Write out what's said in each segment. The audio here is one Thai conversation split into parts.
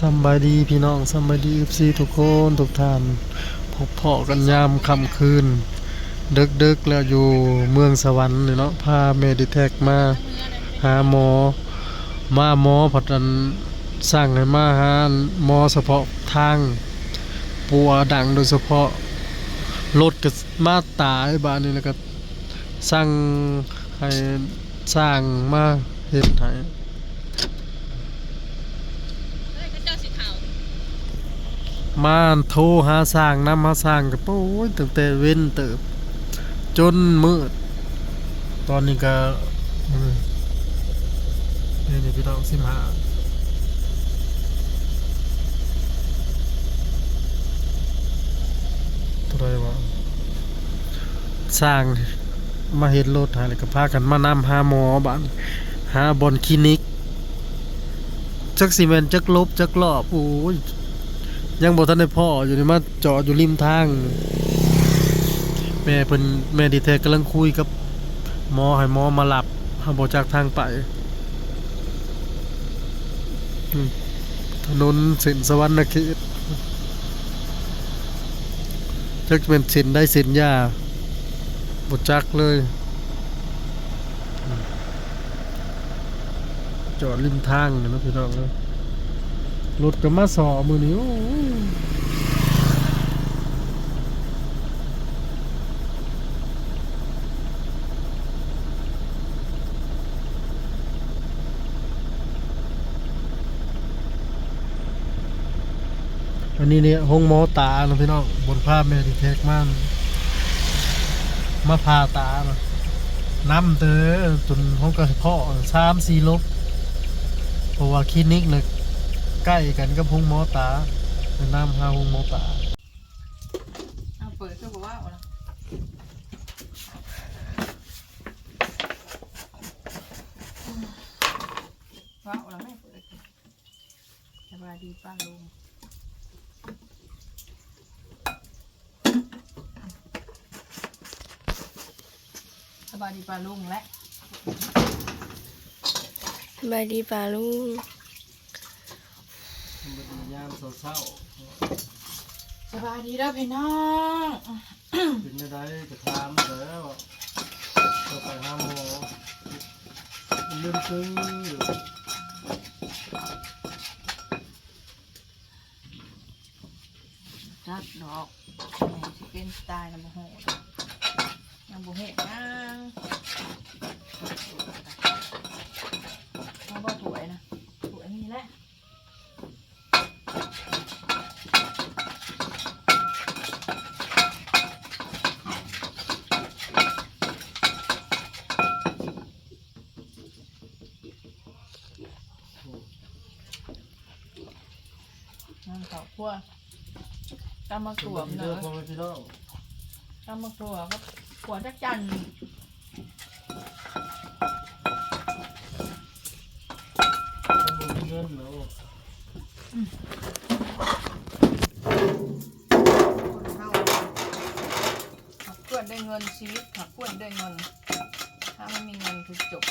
สำบายดีพี่น้องสำบายดีซีทุกคนทุกท่านพบเพาะกันยามค่ำคืนดึกๆแล้วอยู่เมืองสวรรค์นี่เนาะพาเมดิแท็กมาหาหมอหมอพัดอันสร้างให้มาหาหมอเฉพาะทางปัวดังโดยเฉพาะรถก็มาตายบ้านนี้แล้วก็สั่งให้สร้างมาเฮ็ดให้ มาโทรหาสร้างนำมาสร้างกับโอ้ยตั้งแต่เว้นเติบจนมืดตอนนี้ก็นี่พี่น้อง15ตัวใดวะสร้างมาเฮ็ดรถหาแล้วก็พากันมานำหาหมอบ้านหาบอนคลินิกจักสิแม่นจักลบจักรอบโอ้ยยังบ่ทันได้พ่ออยู่นี่มาจอดอยู่ริมทางแม่เพิ่นแม่ดีแท้กำลังคุยกับหมอให้หมอมารับเฮาบ่จักทางไปอืมถนนเส้นสวรรณเขตจักเป็นเส้นได้เส้นยาบ่จักเลยจอดริมทางนี่เนาะพี่น้องเอ้ยรถก็มาส่อมื้อนี้โอ้ยอันนี้เนี่ยห้องหมอตาเนาะพี่น้องบนภาพแม่ดีแท็กมาผ่าตาเนาะน้ำเด้อจนห้องกระเพาะ3-4 ลบเพราะว่าคลินิกเนี่ยใกล้กันกับห้องหมอตาแนะนำหาห้องหมอตาเอาเปิดก็บอกว่าเอาละว้าวเราไม่เปิดสบายดีป้าลุงสบายดีป้าลุงและ บายดีป่าลุง เป็นยามเศร้า สบายดีแล้วพี่น้อง ๆเป็นได้จะถามแล้วก็ไปหาหมอเรื่องซึ้งอยู่ จัดดอกแม่สิเป็นสไตล์น้ำโหดน้ำโหดนะมาบ่ถวยนะถวยนี่แหละน้ำข้าวคั่วตำมะกรูด เด้ เนา อพ่อแม่พี่น้อง ตำมะกรูดก็ขวดจักจัน ต้องมีเงินเนาะ หักเพื่อนได้เงินชีวิตหักเพื่อนได้เงินถ้าไม่มีเงินคือจบ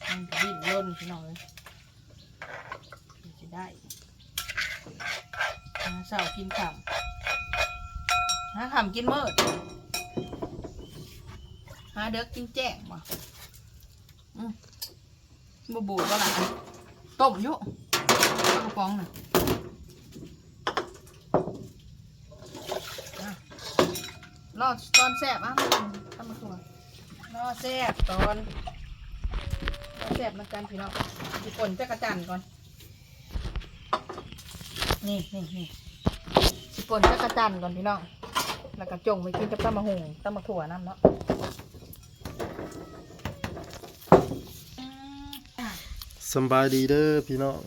มันดิ้นรนพี่น้องเลยจะได้หาเสากินขำหาขำกินมืดหาเด็กกินแจ้งว่ะบูบูก็หละต้มยุกระป๋องน่ะรอตอนแซ่บอ่ะทำมาตัวรอแซ่บตอนรอแซ่บมากันพี่น้องญี่ปุ่นจักรจันทร์ก่อนนี่ญี่ปุ่นจักรจันทร์ก่อนพี่น้องแล้วก็จงไปกินกับตำมะฮุงตำมะถั่วน้ำเนาะ สบายดีเด้อพี่น้อง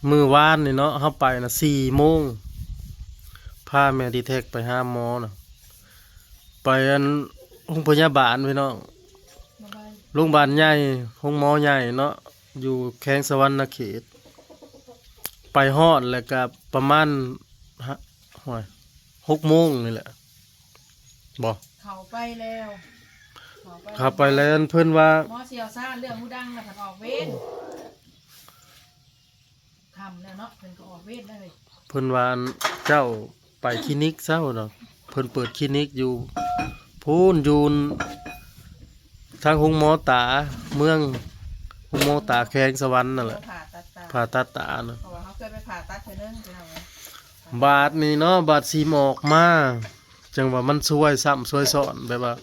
มื้อวานนี่เนาะเฮาไปน่ะ4 โมงพาแม่ดีแท็กไปหาหมอน่ะไปอันโรงพยาบาลพี่น้องโรงพยาบาลใหญ่โรงหมอใหญ่เนาะอยู่แข้งสวรรณเขตไปฮอดแล้วก็ประมาณ6 โมงนี่แหละ บ่ เขาไปแล้ว ขับไปแล้วเพิ่นว่า หมอเสียวซ่าเรื่องหูดังน่ะผันออกเวรทำแล้วเนาะเพิ่นก็ออกเวรได้เลย เพิ่นว่าเจ้าไปคลินิกเช้าเนาะเพิ่นเปิดคลินิกอยู่พูนอยู่ทางหงหมอตาเมืองหงหมอตาแขวงสวรรค์นั่นแหละ ผ่าตัดตา ผ่าตัดตาเนาะ เพราะว่าเขาเคยไปผ่าตัดเทื่อนึงพี่น้องเอ้ย บาดนี่เนาะบาดซีมออกมาจังว่ามันช่วยซ้ำช่วยสอนแบบว่า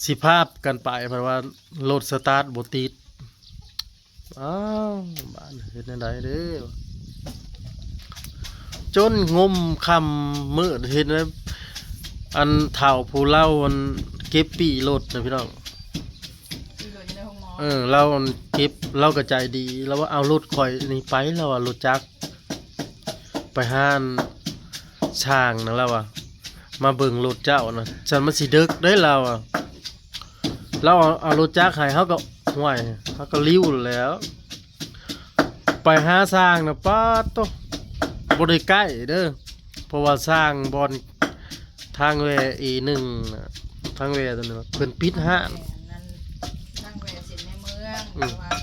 สิภาพกันไปเพราะว่ารถสตาร์ทบ่ติดอ้าวบ้านเฮ็ดจังไดเด้อจนงมคำมืดเห็นไหมอันเฒ่าผู้เล่าอันเก็บปีรถนะพี่น้อง ที่อยู่ในห้องหมอ เราเก็บเราก็ใจดีแล้วว่าเอารถข่อยนี่ไปแล้วว่ารถจักรไปห้านช่างนะแล้วว่ามาเบิ่งรถเจ้านะฉันมันสิดึกได้เราอ่ะเราเอารถจักรให้เขาก็ห่วยเขาก็ลิ้วแล้ว ไปหาสร้างนะป้าดโตบ่ได้ใกล้เด้อเพราะว่าสร้างบอนทางแวE1น่ะทางแวตัวนี้เพิ่นปิดห้าน นั่นตั้งแหวนสินในเมือง อืม หวัง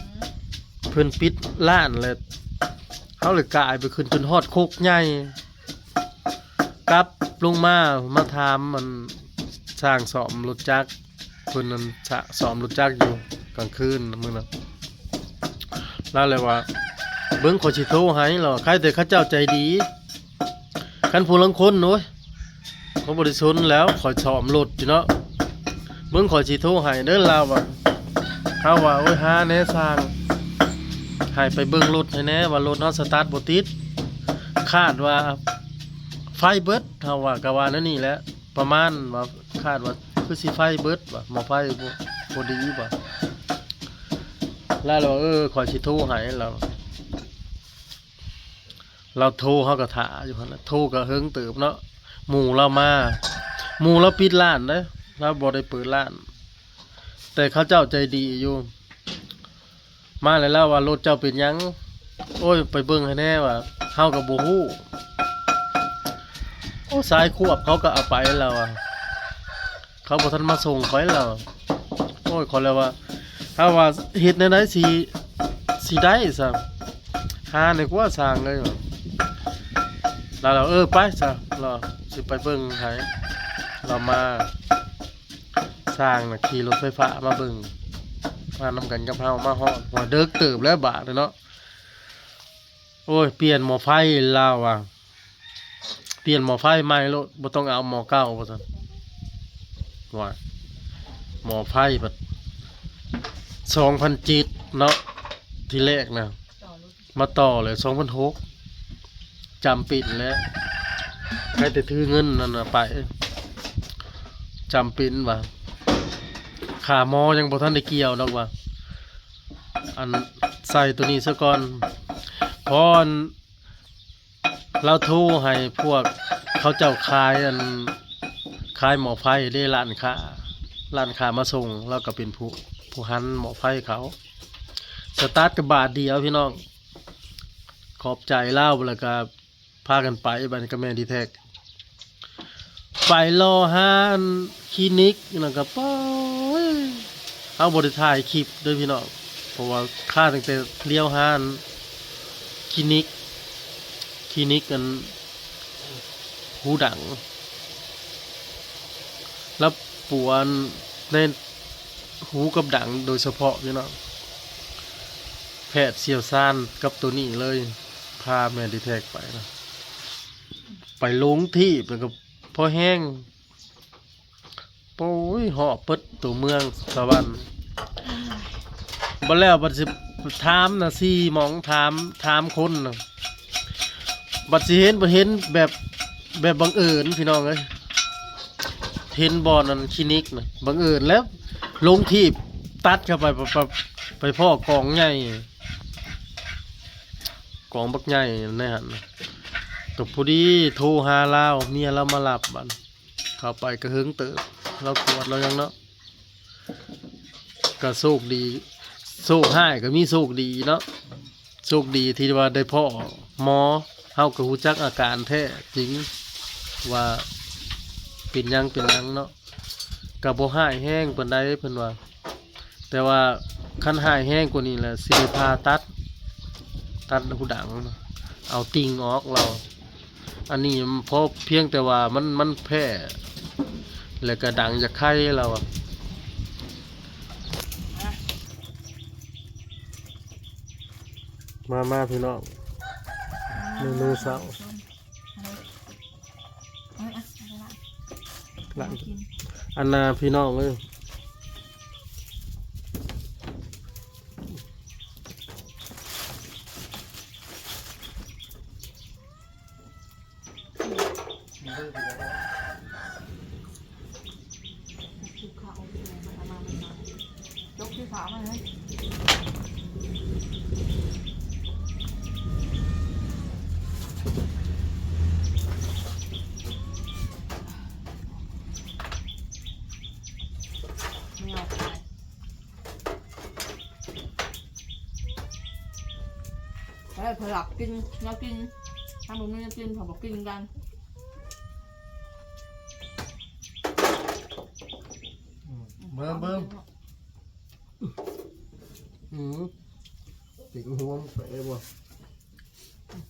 เพิ่นปิดร้านเลยเขาเลยกลายไปขึ้นจนฮอดโคกใหญ่กลับลงมาถามมันสร้างซ่อมรถจักรเพิ่นนั้นซ่อมรถจักรอยู่กลางคืนมื้อนั้นแล้วเลยว่าเบิ่งขอยสิโทรให้หรอใครแต่เขาเจ้าใจดีคันผู้ลังคนโอ้ยเขาบ่ได้สนแล้วขอยซ่อมรถอยู่เนาะเบิ่งขอยสิโทรให้เด้อลาวว่าเฮาว่าโอ้ยหาแหน่สร้าง ให้ไปเบิ่งรถให้แหน่ว่ารถเฮาสตาร์ทบ่ติดคาดว่าไฟเบิดเฮาว่าก็ว่านั่นนี่แหละประมาณว่าคาดว่าคือสิไฟเบิดว่าหม้อไฟบ่ดีว่าแล้วเราขอยสิโทรให้เราโทรเฮาก็ท่าอยู่หั่นน่ะโทรก็เฮิงเติบเนาะหมู่เรามาหมู่เราปิดร้านเด้อเราบ่ได้เปิดร้านแต่เขาเจ้าใจดีอยู่มาแล้วว่ารถเจ้าเป็นหยังโอ้ยไปเบิ่งให้แน่ว่าเฮาก็บ่ฮู้โอ้สายควบเขาก็เอาไปแล้วอ่ะเขาบ่ทันมาส่งไปแล้วโอ้ยขอแล้วว่าถ้าว่าเฮ็ดแนวใดสิได้ซะหาในกว่าสร้างเลยว่ะแล้วเราไปซะเราสิไปเบิ่งให้เรามาสร้างน่ะขี่รถไฟฟ้ามาเบิ่งมานำกันกับเฮามาฮอดหัวเด็กเติบแล้วบาดเนาะโอ้ยเปลี่ยนหม้อไฟลาวอ่ะเปลี่ยนหม้อไฟใหม่โลดบ่ต้องเอาหม้อเก่าว่าซั่นว่าหม้อไฟบัด2,000จิตเนาะที่แรกนะ ต่อรถ มาต่อเลย2,600จำปิดแล้วใครแต่ถือเงินนั่นน่ะไปจำปิดว่าขาหมอยังบ่ทันได้เกี่ยวดอกว่าอันใส่ตัวนี้ซะก่อนพอเราโทรให้พวกเขาเจ้าขายขายหม้อไฟได้ร้านค้ามาส่งเราก็เป็นผู้หันหม้อไฟเขาสตาร์ทกับบาทเดียวพี่น้องขอบใจเล่าแล้วก็พากันไปบัดนก็แม่ดีแท็กไปรอหาคลินิกแล้วก็ป้อยเอาบ่ได้ถ่ายคลิปด้วยพี่น้องเพราะว่าค่าตั้งแต่เลี้ยวหาคลินิกกันหูดังแล้วปวดในหูกับดังโดยเฉพาะพี่น้องแพทย์เชี่ยวชาญกับตัวนี้เลยพาแม่ดีแท็กไปนะไปลงที่แล้วก็พอแห้งโอ้ยเหาะเปิดตัวเมืองสวรรค์บ่แล้วบัดสิถามน่ะ4หมองถามคนน่ะบัดสิเห็นบ่เห็นแบบบังเอิญพี่น้องเอ้ยเห็นบ่อนั่นคลินิกน่ะบังเอิญแล้วลงที่ตัดเข้าไปพ่อกองใหญ่กองบักใหญ่ในหั่นน่ะก็พอดีโทรหาลาวเมียเรามารับบัดเข้าไปก็เฮิงเติบเราปวดเรายังเนาะก็โชคดีโชคให้ก็มีโชคดีเนาะโชคดีที่ว่าได้พ่อหมอเฮาก็ฮู้จักอาการแท้จริงว่า เป็นหยังเนาะก็บ่หายแห้งปานใดเพิ่นว่าแต่ว่าคันหายแห้งกว่านี้แหละสิได้ผ่าตัดหูดังเอาติ่งออกเราอันนี้เพราะเพียงแต่ว่ามันแพ้แล้วก็ดังจากไข้เราอะมาพี่น้องเมนูเช้าหลังอันนาพี่น้องเอ้ยยกที่ขามาเลยไม่เอาไปแล้วเผื่อหลับกินเงากินถ้าหนูไม่กินผมบอกกินกันเบิ่มติ่งหัวมันเป๋บ่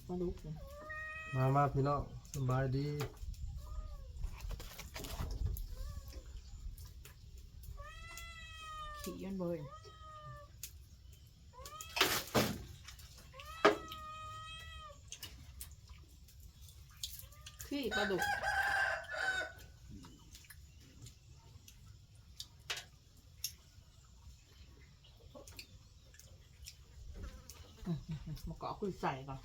มาดู มาพี่น้องสบายดีขี่ยันเบยขี้ปลาดุกมาเกาะคุยใส่ก่อน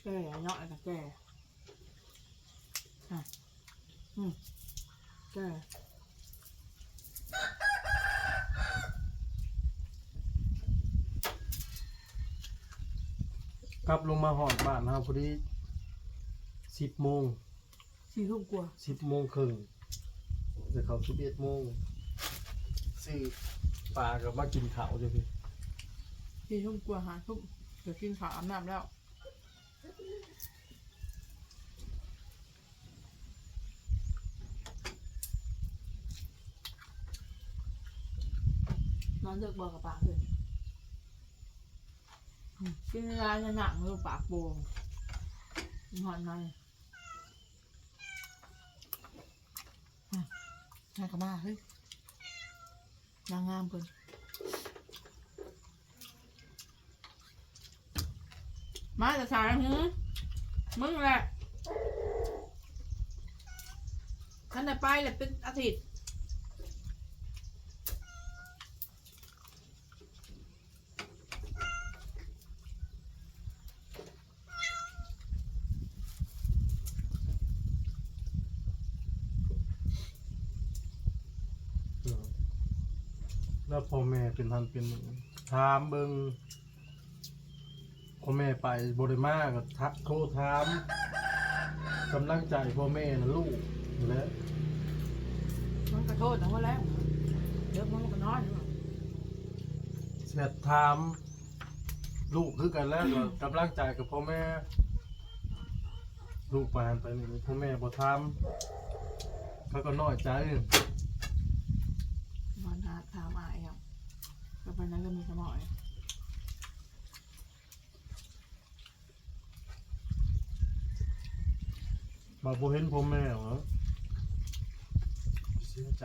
แก่เนาะกับแก่แก่ กลับลงมาหอดบ้านนะครับพอดี10 โมง 4 ทุ่มกว่า 10 โมงครึ่งจะเข้า11 โมงซื้อปลากับมากินข้าวจ้ะพี่ 4 ทุ่มกว่า5 ทุ่มเดี๋ยวกินข้าวอาบน้ำแล้วนอนเลิกบอกกับปากเลยกินร้านหนักมือปากโป่งหอนในนายกับมาเฮ้ยนางงามเพิ่นมาจะสายมึงแหละท่านได้ไปเลยเป็นอาทิตย์แล้วพ่อแม่เป็นทันเป็นถามเบิ่งพ่อแม่ไปบ่ได้มาก็โทรถามกำลังใจพ่อแม่นะลูกนั่นแหละ มันกระโทษแต่ว่าแล้วเดี๋ยวมันก็นอน เสียถามลูกคือกันแล้วก็กำลังใจกับพ่อแม่ลูกไปหันไปนี่พ่อแม่บ่ถามเขาก็น้อยใจ มันหาถามอายครับก็เป็นนั้นก็มีสมอง มาบ่เห็นพ่อแม่เหรอเสียใจ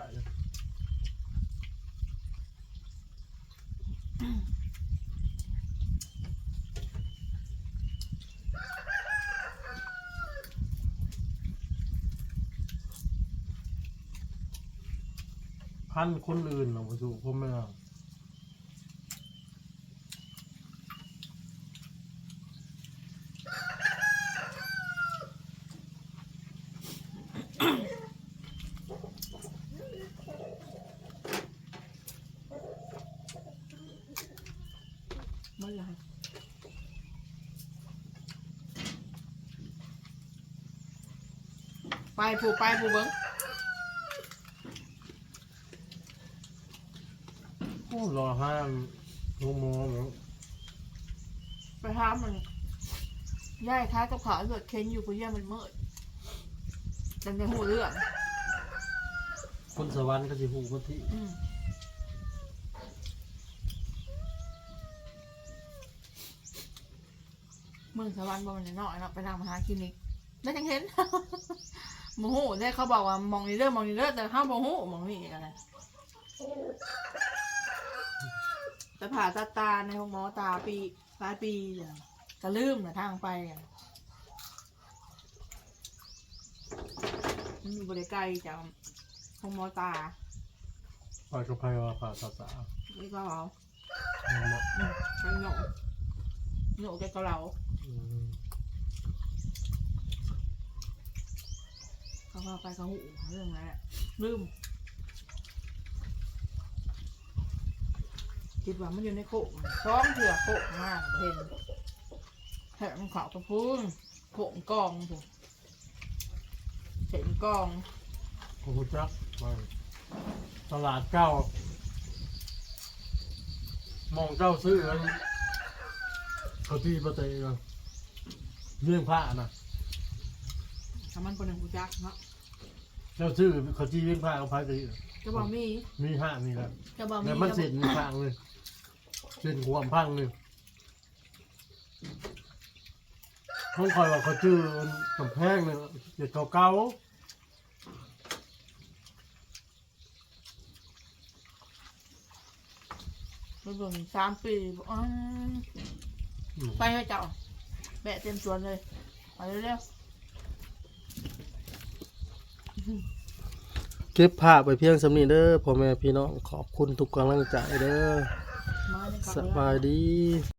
พันคนอื่นเหรอมาสู่พ่อแม่ เมื่อไรไปผูเบิ้ง โอ้รอห้ามโมโมเนาะ ไปทำมันย่ายท้ายกับขาเลือดเค้นอยู่เพราะย่ามันมืดจังในหูเรื่อง คนสวรรค์ก็สิฮู้คนที่ เมืองสวรรค์บ่มันน้อยเนาะไปทำมหาคลินิกแล้วจังเห็น โมโหเนี่ยเขาบอกว่ามองนี่เด้อมองนี่เด้อแต่ห้ามโมโหมองนี่อะไรแต่ผ่าตาในห้องหมอตาปีหลายปีเนี่ยก็ลืมนะทางไปอะมันอยู่บริไกลจากห้องหมอตา ไปกับไผว่าผ่าตัดตา นี่ก็เอา เหมาะ ไปโหนโหนแกก็เรา อืม เขาก็ไปเขาหูเรื่องนั้นลืมคิดว่ามันอยู่ในโขกซ้อมเถื่อโขกมากเห็นแถมขาวกระพุ้งโขกกองถูกเห็นกอง ผมรู้จักมาตลาดเก้า มองเจ้าซื้อแล้วเขาที่ประเตยเรื่องผ้านะ ทำมันเป็นหนึ่งกุจักเนาะ เจ้าซื้อเขาที่เรื่องผ้าเขาพายตี จะบอกมี มีห้านี่แหละ จะบอกมี แต่มันเสร็จมีพังเลยเส้นความพังเลยต้องคอยว่าเขาชื่อกำแพงเลยเด็กเก่า ไปเบิ่ง3 ปีบอกอ้าว ๆ ไปให้เจ้าแบะเต็มสวนเลยไปเร็ว เก็บภาพไปเพียงสำนีเด้อพ่อแม่พี่น้องขอบคุณทุกกำลังใจเด้อ ๆมาเลยครับ สบายดี